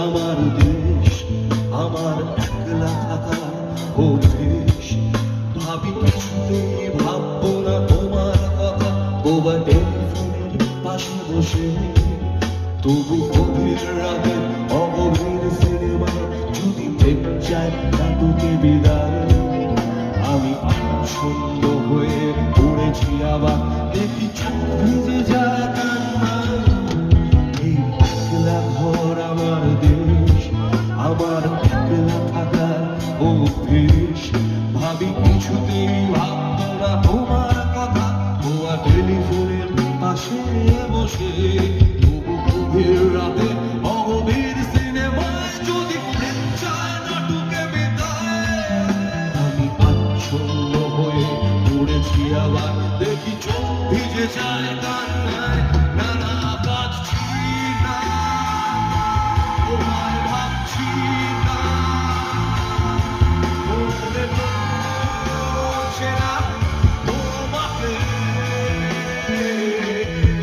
আমার দেশ, আমার একলা থাকা অভ্যেস। ভাবি কিছুতেই ভাববো না তোমার কথা, বোবা টেলিফোনের পাশে বসে। তবু গভীর রাতে অগভীর সিনেমায় যদি প্রেম চায় নাটকে বিদায়। আমি আচ্ছন্ন হয়ে পড়েছি আবার, দেখি চোখ ভিজে যায় কান্নায়। এই একলা ঘর আমার দেশ, আমার একলা থাকার অভ্যেস। ভাবি কিছুতেই ভাববো না তোমার কথা, বোবা টেলিফোনের পাশে বসে। তবু গভীর রাতে অগভীর সিনেমায় যদি প্রেম চায় নাটকে বিদায়। আমি আচ্ছন্ন হয়ে পড়েছি আবার, দেখি চোখ ভিজে যায় কান্নায়। নানা কাঁদছি না, তোমায় ভাবছি না, মনে পড়ছে না তোমাকে।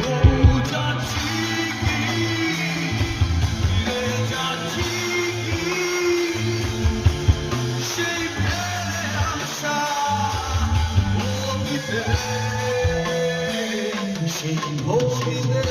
তবু যাচ্ছি কি, ফিরে যাচ্ছি কি, সেই ফেলে আসা অতীতে, সেই অতীতে।